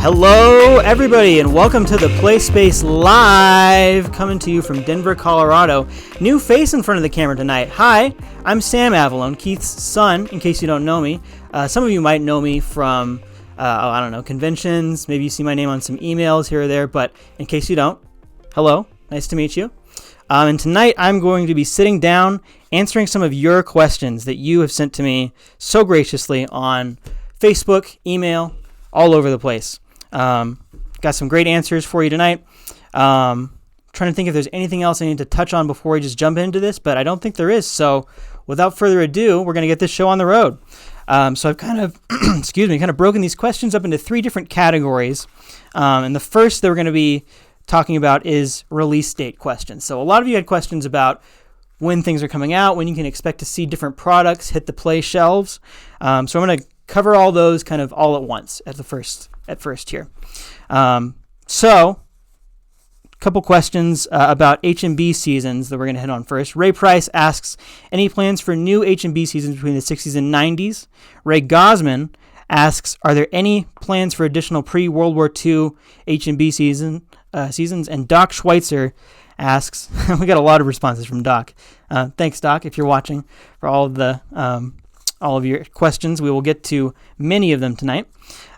Hello, everybody, and welcome to the Play Space Live, coming to you from Denver, Colorado. New face in front of the camera tonight. Hi, I'm Sam Avallone, Keith's son, in case you don't know me. Some of you might know me from, conventions. Maybe you see my name on some emails here or there, but in case you don't, hello, nice to meet you. And tonight I'm going to be sitting down, answering some of your questions that you have sent to me so graciously on Facebook, email, all over the place. Got some great answers for you tonight. Trying to think if there's anything else I need to touch on before we just jump into this, but I don't think there is. So without further ado, we're going to get this show on the road. So I've kind of, broken these questions up into three different categories. And the first that we're going to be talking about is release date questions. So a lot of you had questions about when things are coming out, when you can expect to see different products hit the Play shelves. So I'm going to cover all those kind of all at once at first here. So a couple questions about H&B seasons that we're going to hit on first. Ray Price asks, any plans for new H&B seasons between the 60s and 90s? Ray Gosman asks, are there any plans for additional pre-World War II H&B seasons? And Doc Schweitzer asks, we got a lot of responses from Doc. Thanks, Doc, if you're watching, for all of your questions. We will get to many of them tonight.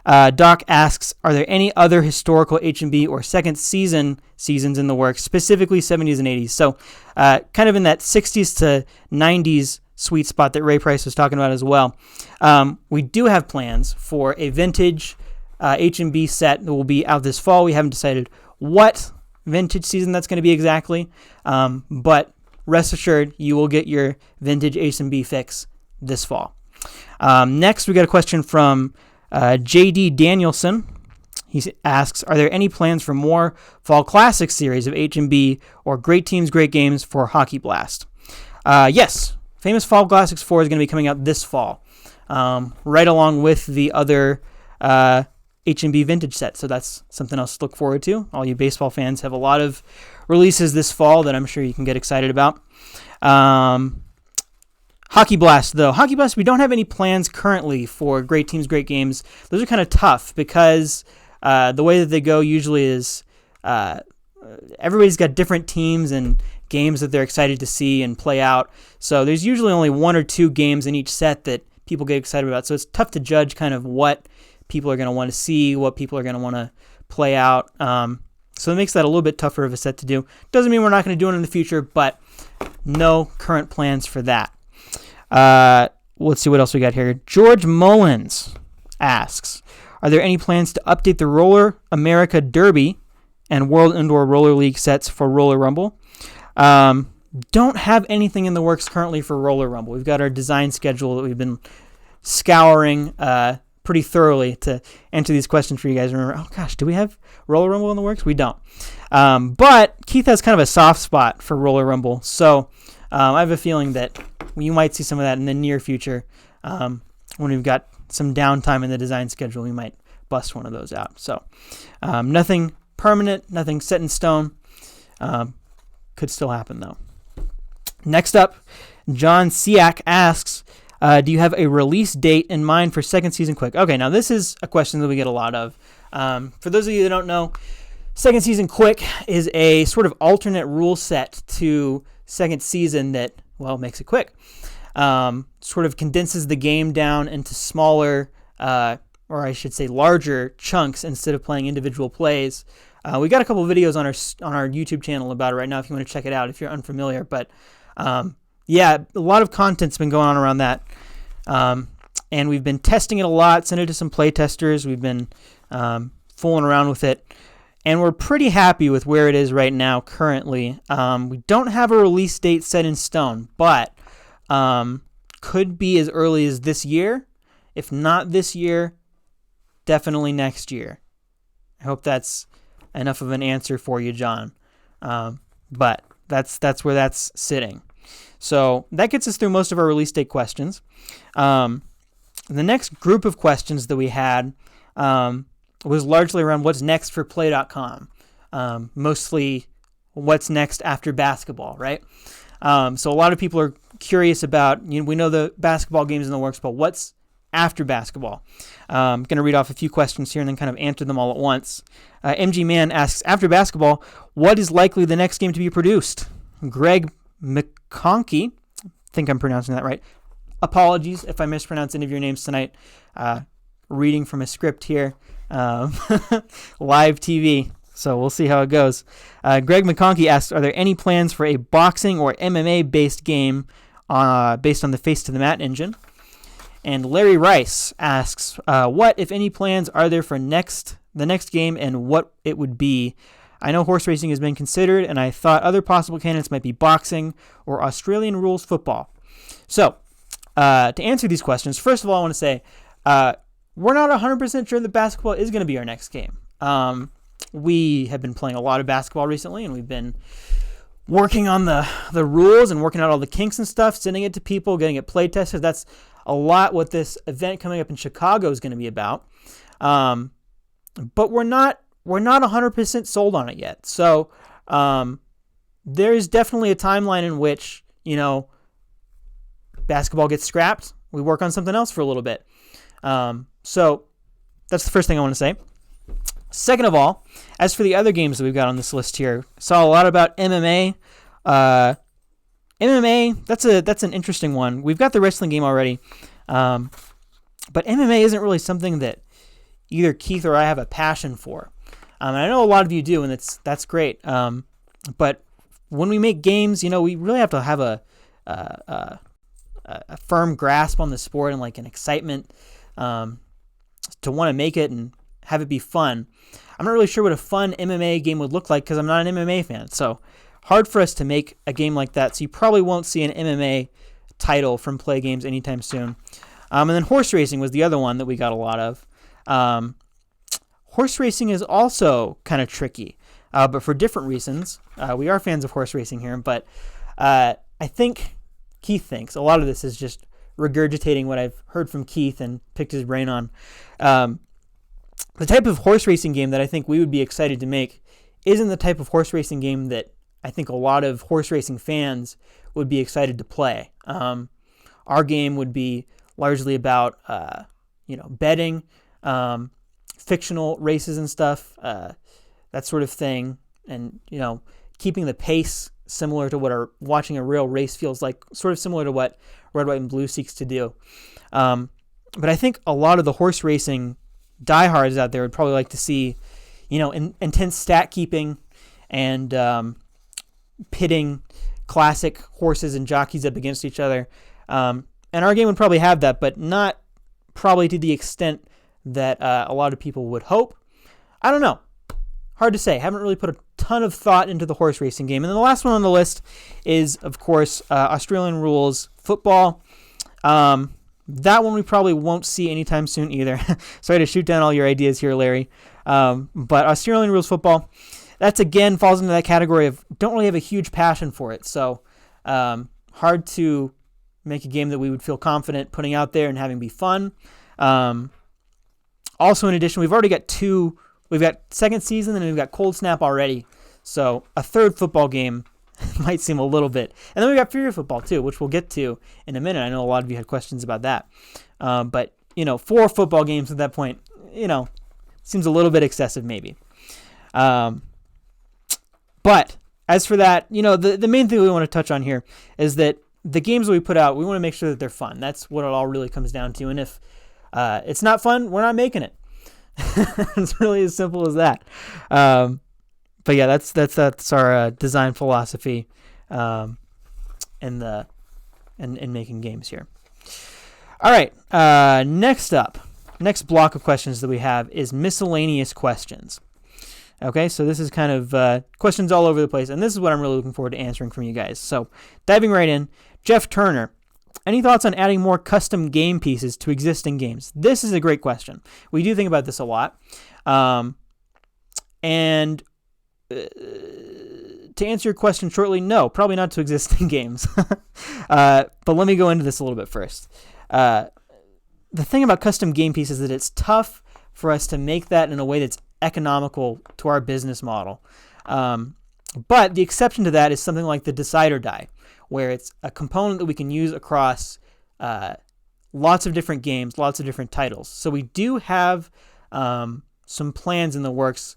Doc asks, are there any other historical H&B or second seasons in the works, specifically 70s and 80s? So kind of in that 60s to 90s sweet spot that Ray Price was talking about as well. We do have plans for a vintage H&B set that will be out this fall. We haven't decided what vintage season that's going to be exactly, but rest assured you will get your vintage H&B fix this fall. Next, we got a question from J.D. Danielson. He asks, are there any plans for more Fall Classic series of H&B or Great Teams, Great Games for Hockey Blast? Yes, Famous Fall Classics 4 is going to be coming out this fall, right along with the other H&B vintage set. So that's something else to look forward to. All you baseball fans have a lot of releases this fall that I'm sure you can get excited about. Hockey Blast, though. Hockey Blast, we don't have any plans currently for Great Teams, Great Games. Those are kind of tough because the way that they go usually is everybody's got different teams and games that they're excited to see and play out. So there's usually only one or two games in each set that people get excited about. So it's tough to judge kind of what people are going to want to see, what people are going to want to play out. So it makes that a little bit tougher of a set to do. Doesn't mean we're not going to do it in the future, but no current plans for that. Let's see what else we got here. George Mullins asks, are there any plans to update the Roller America Derby and World Indoor Roller League sets for Roller Rumble? Don't have anything in the works currently for Roller Rumble. We've got our design schedule that we've been scouring pretty thoroughly to answer these questions for you guys. Remember, oh gosh, do we have Roller Rumble in the works? We don't. But Keith has kind of a soft spot for Roller Rumble, so I have a feeling that you might see some of that in the near future. When we've got some downtime in the design schedule, we might bust one of those out. So nothing permanent, nothing set in stone. Could still happen, though. Next up, John Siak asks, do you have a release date in mind for second season Quick? Okay, now this is a question that we get a lot of. For those of you that don't know, second season Quick is a sort of alternate rule set to second season that, well, makes it quick. Sort of condenses the game down into smaller, or I should say larger chunks instead of playing individual plays. We got a couple of videos on our YouTube channel about it right now if you want to check it out if you're unfamiliar. But yeah, a lot of content's been going on around that. And we've been testing it a lot, sent it to some play testers. We've been fooling around with it. And we're pretty happy with where it is right now currently. We don't have a release date set in stone, but could be as early as this year. If not this year, definitely next year. I hope that's enough of an answer for you, John. But that's where that's sitting. So that gets us through most of our release date questions. The next group of questions that we had was largely around what's next for Play.com. Mostly what's next after basketball, right? So a lot of people are curious about, we know the basketball games in the works, but what's after basketball. I'm going to read off a few questions here and then kind of answer them all at once. MG Man asks, after basketball, what is likely the next game to be produced? Greg McConkey, I think I'm pronouncing that right. Apologies if I mispronounce any of your names tonight. Reading from a script here. Live TV. So we'll see how it goes. Greg McConkey asks, are there any plans for a boxing or MMA-based game based on the Face to the Mat engine? And Larry Rice asks, what, if any, plans are there for the next game and what it would be? I know horse racing has been considered, and I thought other possible candidates might be boxing or Australian rules football. So, to answer these questions, first of all, I want to say we're not 100% sure that basketball is going to be our next game. We have been playing a lot of basketball recently, and we've been working on the rules and working out all the kinks and stuff, sending it to people, getting it play tested. That's a lot what this event coming up in Chicago is going to be about. But we're not 100% sold on it yet. So there's definitely a timeline in which, basketball gets scrapped. We work on something else for a little bit. So that's the first thing I want to say. Second of all, as for the other games that we've got on this list here, saw a lot about MMA. MMA, that's an interesting one. We've got the wrestling game already. But MMA isn't really something that either Keith or I have a passion for. And I know a lot of you do, and that's great. But when we make games, we really have to have a firm grasp on the sport and like an excitement to want to make it and have it be fun. I'm not really sure what a fun MMA game would look like because I'm not an MMA fan. So hard for us to make a game like that. So you probably won't see an MMA title from PLAAY Games anytime soon. And then horse racing was the other one that we got a lot of. Horse racing is also kind of tricky, but for different reasons. We are fans of horse racing here, but I think Keith thinks a lot of this is just regurgitating what I've heard from Keith and picked his brain on. The type of horse racing game that I think we would be excited to make isn't the type of horse racing game that I think a lot of horse racing fans would be excited to play. Our game would be largely about, betting, fictional races and stuff, that sort of thing, and keeping the pace similar to what watching a real race feels like, sort of similar to what Red, White, and Blue seeks to do. But I think a lot of the horse racing diehards out there would probably like to see, intense stat keeping and pitting classic horses and jockeys up against each other. And our game would probably have that, but not probably to the extent that a lot of people would hope. I don't know. Hard to say. Haven't really put a ton of thought into the horse racing game. And then the last one on the list is, of course, Australian rules football. That one we probably won't see anytime soon either. Sorry to shoot down all your ideas here, Larry. But Australian rules football, that's again falls into that category of don't really have a huge passion for it. So hard to make a game that we would feel confident putting out there and having be fun. Also, in addition, we've already got two. We've got second season and we've got Cold Snap already. So a third football game might seem a little bit. And then we've got Fury Football too, which we'll get to in a minute. I know a lot of you had questions about that. But 4 football games at that point, seems a little bit excessive maybe. But as for that, the main thing we want to touch on here is that the games that we put out, we want to make sure that they're fun. That's what it all really comes down to. And if it's not fun, we're not making it. It's really as simple as that. But yeah, that's our design philosophy in making games here. All right, next block of questions that we have is miscellaneous questions. Okay, so this is kind of questions all over the place, and this is what I'm really looking forward to answering from you guys. So diving right in, Jeff Turner, any thoughts on adding more custom game pieces to existing games? This is a great question. We do think about this a lot. And to answer your question shortly, no, probably not to existing games. But let me go into this a little bit first. The thing about custom game pieces is that it's tough for us to make that in a way that's economical to our business model. But the exception to that is something like the Decider die, where it's a component that we can use across lots of different games, lots of different titles. So we do have some plans in the works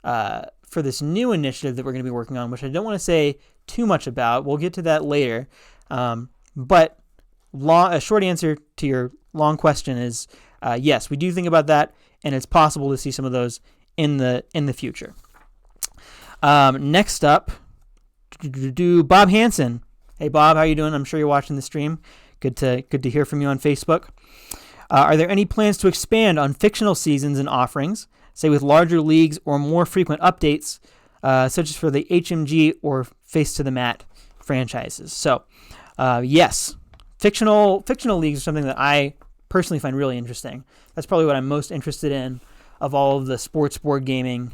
for this new initiative that we're going to be working on, which I don't want to say too much about. We'll get to that later. But a short answer to your long question is yes, we do think about that, and it's possible to see some of those in the future. Next up, Bob Hansen. Hey Bob, how you doing? I'm sure you're watching the stream. Good to hear from you on Facebook. Are there any plans to expand on fictional seasons and offerings, say with larger leagues or more frequent updates, such as for the HMG or Face to the Mat franchises? So, yes, fictional leagues are something that I personally find really interesting. That's probably what I'm most interested in of all of the sports board gaming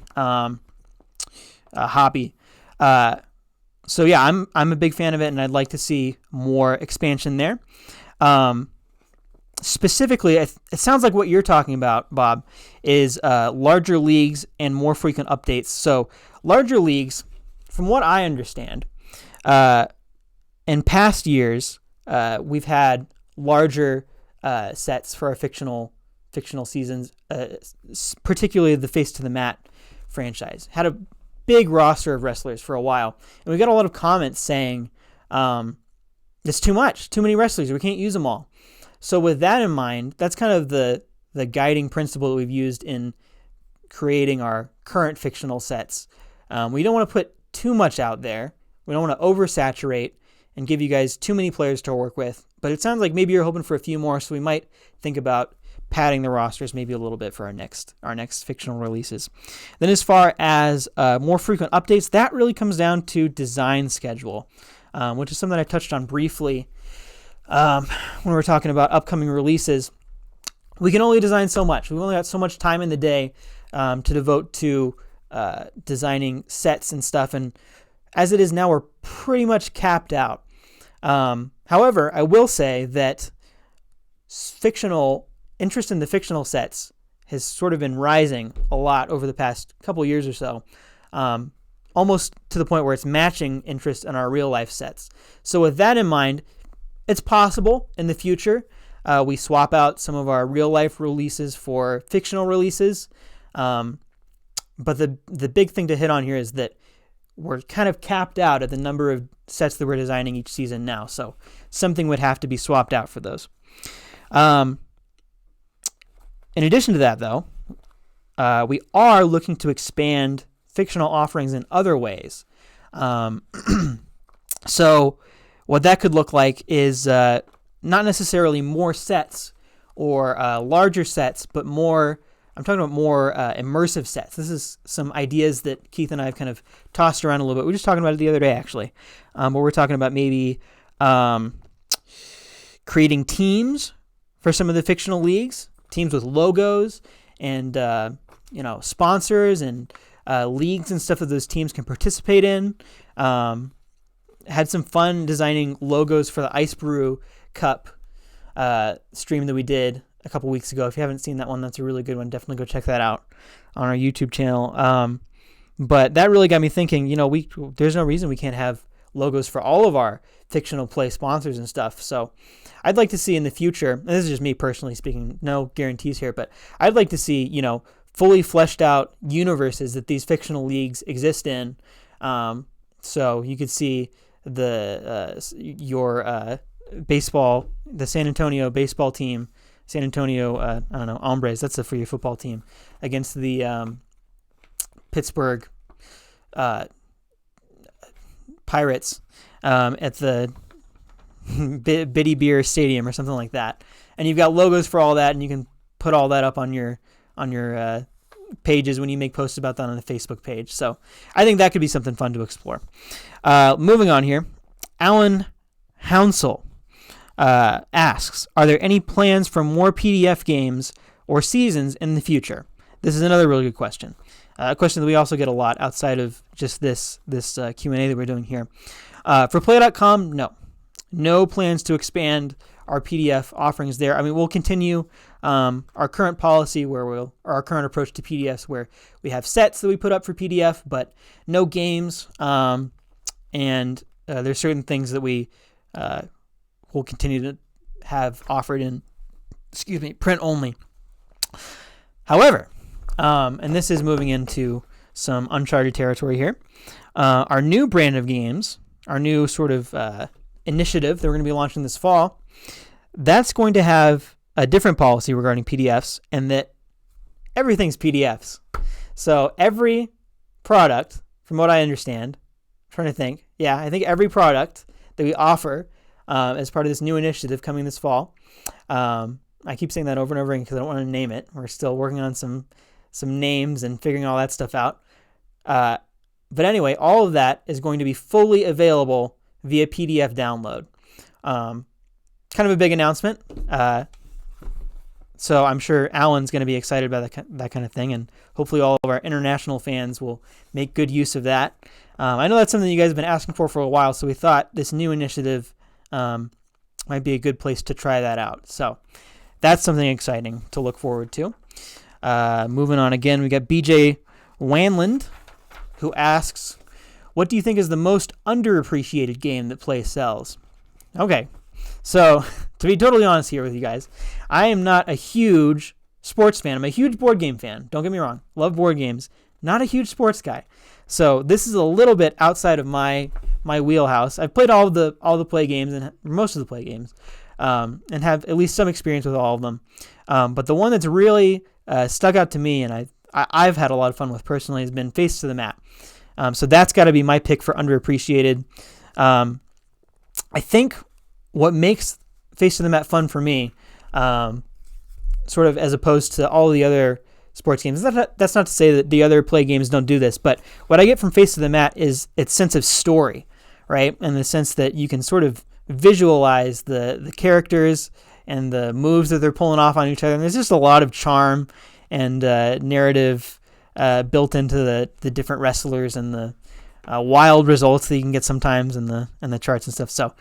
hobby. So yeah, I'm a big fan of it, and I'd like to see more expansion there. Specifically, it sounds like what you're talking about, Bob, is larger leagues and more frequent updates. So larger leagues, from what I understand, in past years, we've had larger sets for our fictional seasons, particularly the Face to the Mat franchise. Had a big roster of wrestlers for a while, and we got a lot of comments saying it's too many wrestlers, we can't use them all. So with that in mind, that's kind of the guiding principle that we've used in creating our current fictional sets. We don't want to put too much out there. We don't want to oversaturate and give you guys too many players to work with. But it sounds like maybe you're hoping for a few more, so we might think about padding the rosters maybe a little bit for our next fictional releases. Then as far as more frequent updates, that really comes down to design schedule, which is something I touched on briefly when we were talking about upcoming releases. We can only design so much. We've only got so much time in the day to devote to designing sets and stuff, and as it is now, we're pretty much capped out. However, I will say that interest in the fictional sets has sort of been rising a lot over the past couple years or so, almost to the point where it's matching interest in our real life sets. So with that in mind, it's possible in the future we swap out some of our real life releases for fictional releases. But the big thing to hit on here is that we're kind of capped out at the number of sets that we're designing each season now. So something would have to be swapped out for those. In addition to that, though, we are looking to expand fictional offerings in other ways. So what that could look like is not necessarily more sets or larger sets, but I'm talking about more immersive sets. This is some ideas that Keith and I have kind of tossed around a little bit. We were just talking about it the other day, actually. But we're talking about maybe creating teams for some of the fictional leagues, teams with logos and sponsors and leagues and stuff that those teams can participate in. Had some fun designing logos for the Ice Brew Cup stream that we did a couple weeks ago. If you haven't seen that one, that's a really good one. Definitely go check that out on our YouTube channel. But that really got me thinking, there's no reason we can't have logos for all of our fictional play sponsors and stuff. So I'd like to see in the future, and this is just me personally speaking, no guarantees here, but I'd like to see, fully fleshed out universes that these fictional leagues exist in. So you could see your baseball, the San Antonio baseball team, San Antonio, Hombres, that's for your football team, against the Pittsburgh Pirates at the Biddy Beer Stadium or something like that. And you've got logos for all that, and you can put all that up on your pages when you make posts about that on the Facebook page. So I think that could be something fun to explore. Moving on here, Alan Hounsel asks, are there any plans for more PDF games or seasons in the future? This is another really good question. A question that we also get a lot outside of just this Q&A that we're doing here. For Play.com, no plans to expand our PDF offerings there. I mean, we'll continue our current policy or our current approach to PDFs where we have sets that we put up for PDF, but no games. And there's certain things that we will continue to have offered in print only. However, and this is moving into some uncharted territory here, our new brand of games, our new sort of initiative that we're going to be launching this fall, that's going to have a different policy regarding PDFs, and that everything's PDFs. So every product, from what I understand, I'm trying to think, I think every product that we offer as part of this new initiative coming this fall, I keep saying that over and over again because I don't want to name it. We're still working on some names and figuring all that stuff out. But anyway, all of that is going to be fully available via PDF download. Kind of a big announcement. So I'm sure Alan's going to be excited about that kind of thing, and hopefully all of our international fans will make good use of that. I know that's something you guys have been asking for a while, so we thought this new initiative might be a good place to try that out. So that's something exciting to look forward to. Moving on again, we got BJ Wanland, who asks, what do you think is the most underappreciated game that PLAAY sells? Okay, so to be totally honest here with you guys, I am not a huge sports fan. I'm a huge board game fan. Don't get me wrong. Love board games. Not a huge sports guy. So this is a little bit outside of my wheelhouse. I've played all the PLAAY games and most of the PLAAY games, and have at least some experience with all of them. But the one that's really stuck out to me, and I've had a lot of fun with personally, has been Face to the Mat. So that's got to be my pick for underappreciated. I think what makes Face to the Mat fun for me, sort of as opposed to all the other sports games, that's not to say that the other PLAAY games don't do this, but what I get from Face to the Mat is its sense of story, right? In the sense that you can sort of visualize the characters and the moves that they're pulling off on each other. And there's just a lot of charm and narrative built into the different wrestlers and the wild results that you can get sometimes in the charts and stuff. So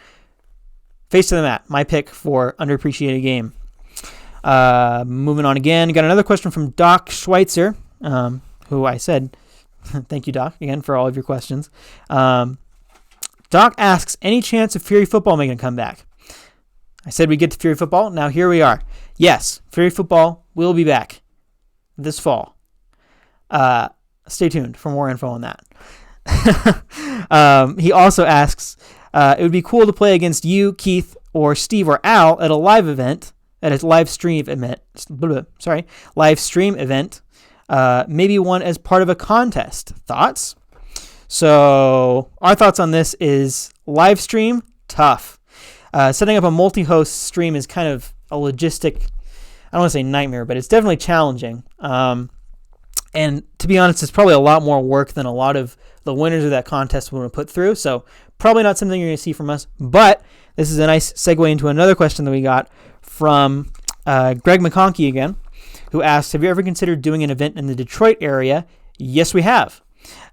Face to the Mat, my pick for underappreciated game. Moving on again, got another question from Doc Schweitzer, who I said, thank you, Doc, again, for all of your questions. Doc asks, any chance of Fury Football making a comeback? I said we'd get to Fury Football. Now here we are. Yes, Fury Football will be back this fall. Stay tuned for more info on that. He also asks, it would be cool to play against you, Keith, or Steve, or Al at a live event, live stream event. Maybe one as part of a contest. Thoughts? So our thoughts on this is live stream, tough. Setting up a multi-host stream is kind of a logistic, I don't want to say nightmare, but it's definitely challenging. And to be honest, it's probably a lot more work than a lot of the winners of that contest want to put through. So probably not something you're going to see from us. But this is a nice segue into another question that we got from Greg McConkey again, who asks, have you ever considered doing an event in the Detroit area? Yes, we have.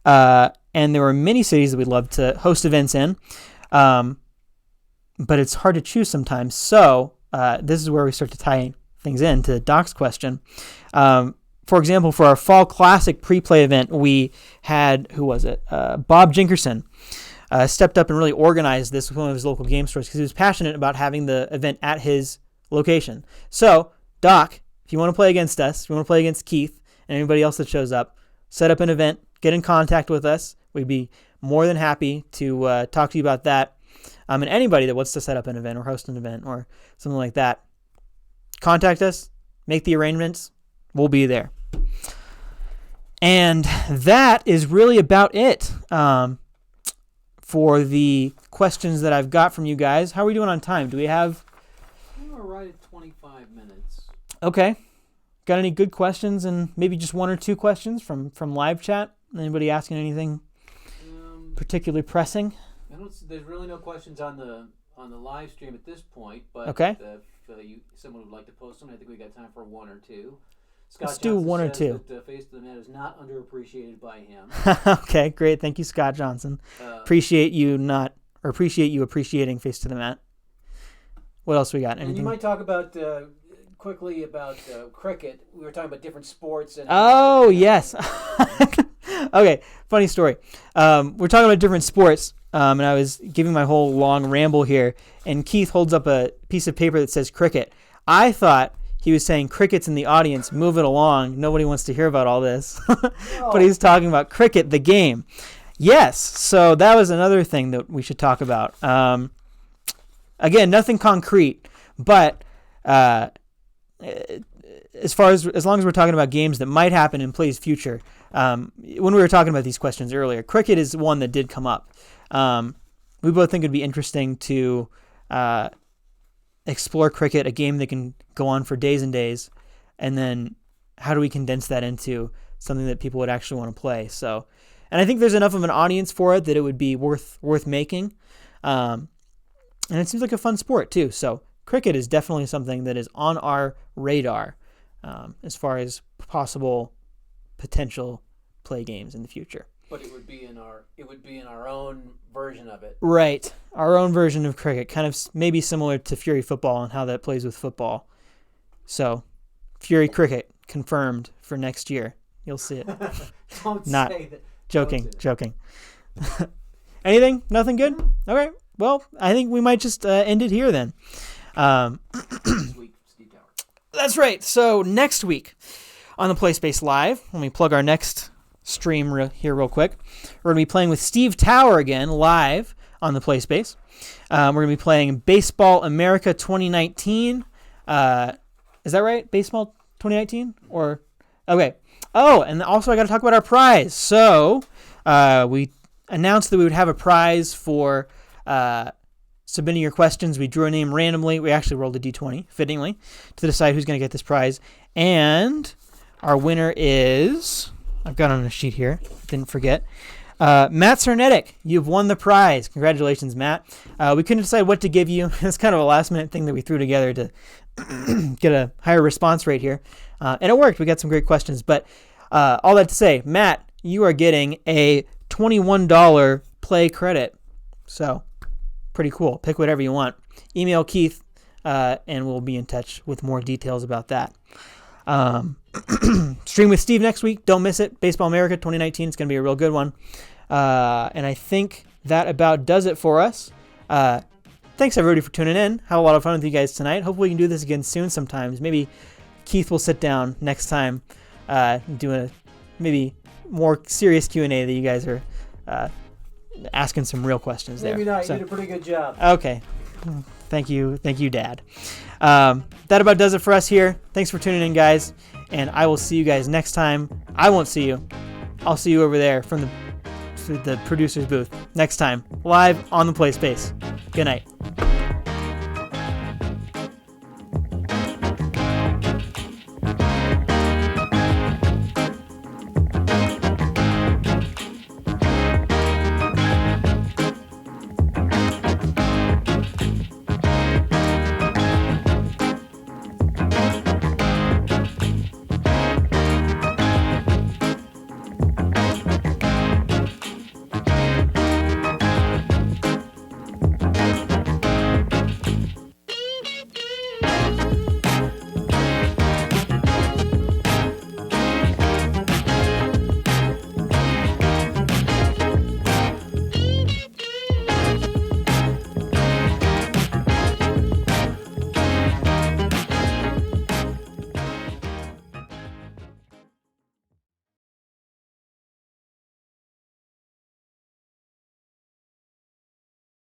And there are many cities that we'd love to host events in. But it's hard to choose sometimes. So this is where we start to tie things in to Doc's question. For example, for our Fall Classic pre-play event, we had, Bob Jinkerson stepped up and really organized this with one of his local game stores because he was passionate about having the event at his location. So, Doc, if you want to play against us, if you want to play against Keith and anybody else that shows up, set up an event, get in contact with us. We'd be more than happy to talk to you about that. And anybody that wants to set up an event or host an event or something like that, contact us, make the arrangements. We'll be there. And that is really about it for the questions that I've got from you guys. How are we doing on time? Do we have... We're right at 25 minutes. Okay. Got any good questions and maybe just one or two questions from live chat? Anybody asking anything particularly pressing? There's really no questions on the live stream at this point, but okay. If someone would like to post them, I think we got time for one or two. Let's do one or two. That, Face to the Mat is not underappreciated by him. Okay, great. Thank you, Scott Johnson. Appreciate you appreciating Face to the Mat. What else we got? Anything? And you might talk about quickly about cricket. We were talking about different sports. Yes. Okay, funny story. We're talking about different sports, and I was giving my whole long ramble here, and Keith holds up a piece of paper that says cricket. I thought he was saying crickets in the audience, move it along. Nobody wants to hear about all this. But he's talking about cricket, the game. Yes, so that was another thing that we should talk about. Again, nothing concrete, but as long as we're talking about games that might happen in PLAAY's future, when we were talking about these questions earlier, cricket is one that did come up. We both think it'd be interesting to explore cricket, a game that can go on for days and days, and then how do we condense that into something that people would actually want to play? So, and I think there's enough of an audience for it that it would be worth making, and it seems like a fun sport too. So, cricket is definitely something that is on our radar as far as possible potential PLAAY games in the future. But it would be in our own version of it. Right. Our own version of cricket, kind of maybe similar to Fury football and how that plays with football. So, Fury cricket confirmed for next year. You'll see it. Don't Not say that. joking. Anything? Nothing good? Okay. Well, I think we might just end it here then. This week, Steve Tower. That's right. So, next week on the PlaySpace Live, let me plug our next stream here real quick. We're going to be playing with Steve Tower again live on the PlaySpace. We're going to be playing Baseball America 2019. Is that right? Baseball 2019? Or okay. Oh, and also I got to talk about our prize. So we announced that we would have a prize for submitting your questions. We drew a name randomly. We actually rolled a d20, fittingly, to decide who's going to get this prize. And our winner is... I've got it on a sheet here. Didn't forget. Matt Cernetic, you've won the prize. Congratulations, Matt. We couldn't decide what to give you. It's kind of a last-minute thing that we threw together to get a higher response rate here. And it worked. We got some great questions. But all that to say, Matt, you are getting a $21 PLAAY credit. So, pretty cool. Pick whatever you want. Email Keith, and we'll be in touch with more details about that. Stream with Steve next week. Don't miss it. Baseball America 2019. It's going to be a real good one. And I think that about does it for us. Thanks, everybody, for tuning in. Had a lot of fun with you guys tonight. Hopefully we can do this again soon sometimes. Maybe Keith will sit down next time do a maybe more serious Q&A that you guys are asking some real questions there. Maybe not. So, you did a pretty good job. Okay. Thank you, Dad. That about does it for us here. Thanks for tuning in, guys, and I will see you guys next time. I won't see you. I'll see you over there from the producer's booth next time, live on the PlaySpace. Good night.